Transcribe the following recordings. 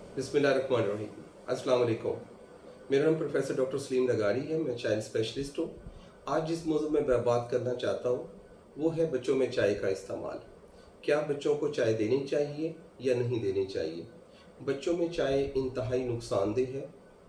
बिस्मिल्लाहिर्रहमानिर्रहीम। अस्सलाम वालेकुम। मेरा नाम प्रोफेसर डॉक्टर सलीम लगारी है। मैं चाइल्ड स्पेशलिस्ट हूँ। आज जिस मौजू में मैं बात करना चाहता हूँ वो है बच्चों में चाय का इस्तेमाल। क्या बच्चों को चाय देनी चाहिए या नहीं देनी चाहिए? बच्चों में चाय इंतहाई नुकसानदेह है,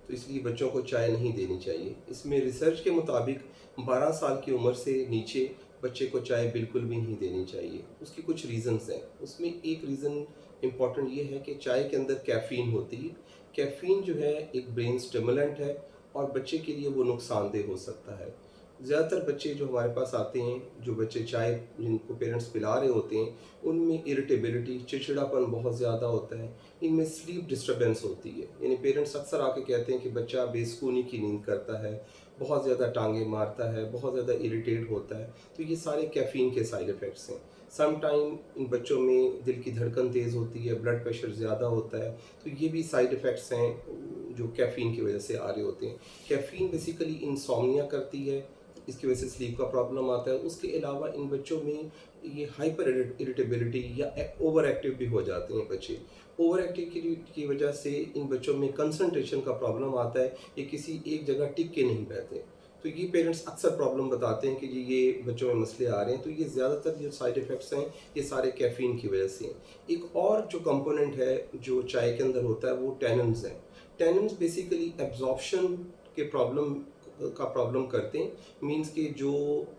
तो इसलिए बच्चों को चाय नहीं देनी चाहिए। इसमें रिसर्च के मुताबिक 12 साल की उम्र से नीचे बच्चे को चाय बिल्कुल भी नहीं देनी चाहिए। उसकी कुछ रीज़न्स हैं। उसमें एक रीज़न इम्पॉर्टेंट ये है कि चाय के अंदर कैफ़ीन होती है। कैफ़ीन जो है एक ब्रेन स्टिमुलेंट है और बच्चे के लिए वो नुकसानदेह हो सकता है। ज़्यादातर बच्चे जो हमारे पास आते हैं, जो बच्चे चाय जिनको पेरेंट्स पिला रहे होते हैं, उनमें इरिटेबिलिटी, चिड़चिड़ापन बहुत ज़्यादा होता है। इनमें स्लीप डिस्टर्बेंस होती है। यानी पेरेंट्स अक्सर आके कहते हैं कि बच्चा बेसुकूनी की नींद करता है, बहुत ज़्यादा टांगे मारता है, बहुत ज़्यादा इरिटेट होता है। तो ये सारे कैफ़ीन के साइड इफ़ेक्ट्स हैं। सम टाइम इन बच्चों में दिल की धड़कन तेज़ होती है, ब्लड प्रेशर ज़्यादा होता है। तो ये भी साइड इफ़ेक्ट्स हैं जो कैफ़ीन की वजह से आ रहे होते हैं। कैफ़ीन बेसिकली इंसोम्निया करती है, इसकी वजह से स्लीप का प्रॉब्लम आता है। उसके अलावा इन बच्चों में ये हाइपर इरिटेबिलिटी या ओवर एक्टिव भी हो जाते हैं बच्चे। ओवर एक्टिव की वजह से इन बच्चों में कंसंट्रेशन का प्रॉब्लम आता है, ये किसी एक जगह टिक के नहीं रहते। तो ये पेरेंट्स अक्सर प्रॉब्लम बताते हैं कि जी ये बच्चों में मसले आ रहे हैं। तो ये ज़्यादातर जो साइड इफ़ेक्ट्स हैं ये सारे कैफ़ीन की वजह से हैं। एक और जो कंपोनेंट है जो चाय के अंदर होता है वो टैनिन्स हैं। टैनिन्स बेसिकली एब्जॉर्प्शन के प्रॉब्लम करते हैं। मींस कि जो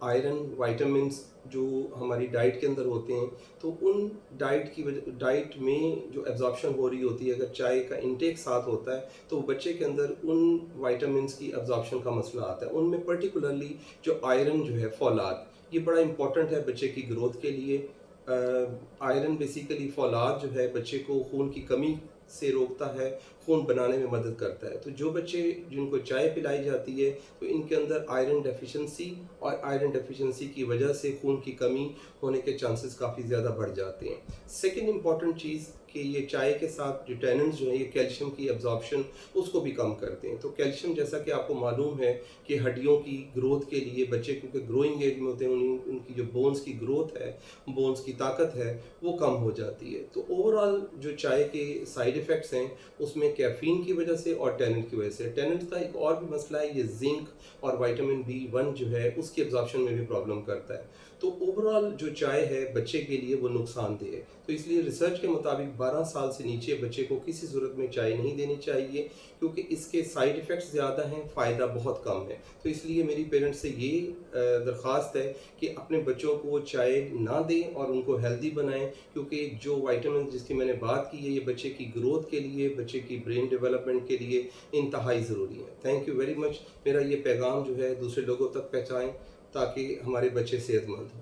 आयरन वाइटामिन्स जो हमारी डाइट के अंदर होते हैं, तो उन डाइट में जो एब्जॉर्प्शन हो रही होती है, अगर चाय का इंटेक साथ होता है तो बच्चे के अंदर उन वाइटामिन्स की एब्जॉर्प्शन का मसला आता है। उनमें पर्टिकुलरली जो आयरन जो है, फौलाद, ये बड़ा इंपॉर्टेंट है बच्चे की ग्रोथ के लिए। आयरन बेसिकली फौलाद जो है बच्चे को खून की कमी से रोकता है, खून बनाने में मदद करता है। तो जो बच्चे जिनको चाय पिलाई जाती है तो इनके अंदर आयरन डेफिशिएंसी और आयरन डेफिशिएंसी की वजह से खून की कमी होने के चांसेस काफ़ी ज़्यादा बढ़ जाते हैं। सेकंड इम्पॉर्टेंट चीज़ कि ये चाय के साथ जो टैनिन्स जो है ये कैल्शियम की एब्जॉर्प्शन उसको भी कम करते हैं। तो कैल्शियम, जैसा कि आपको मालूम है कि हड्डियों की ग्रोथ के लिए बच्चे क्योंकि ग्रोइंग एज में होते हैं, उनकी जो बोन्स की ग्रोथ है, बोन्स की ताकत है, वो कम हो जाती है। तो ओवरऑल जो चाय के साइड इफ़ेक्ट्स हैं उसमें कैफ़ीन की वजह से और टैनिन की वजह से। टैनिन का एक और भी मसला है, ये जिंक और विटामिन B1 जो है उसकी एब्जॉर्प्शन में भी प्रॉब्लम करता है। तो ओवरऑल जो चाय है बच्चे के लिए वो नुकसानदेह है। तो इसलिए रिसर्च के मुताबिक 12 साल से नीचे बच्चे को किसी सूरत में चाय नहीं देनी चाहिए, क्योंकि इसके साइड इफ़ेक्ट्स ज़्यादा हैं, फ़ायदा बहुत कम है। तो इसलिए मेरी पेरेंट्स से ये दरख्वास्त है कि अपने बच्चों को चाय ना दें और उनको हेल्दी बनाएं, क्योंकि जो विटामिन जिसकी मैंने बात की है ये बच्चे की ग्रोथ के लिए, बच्चे की ब्रेन डेवलपमेंट के लिए इंतहाई ज़रूरी है। Thank you very much. मेरा ये पैगाम जो है दूसरे लोगों तक पहुँचाएँ ताकि हमारे बच्चे सेहतमंद हों।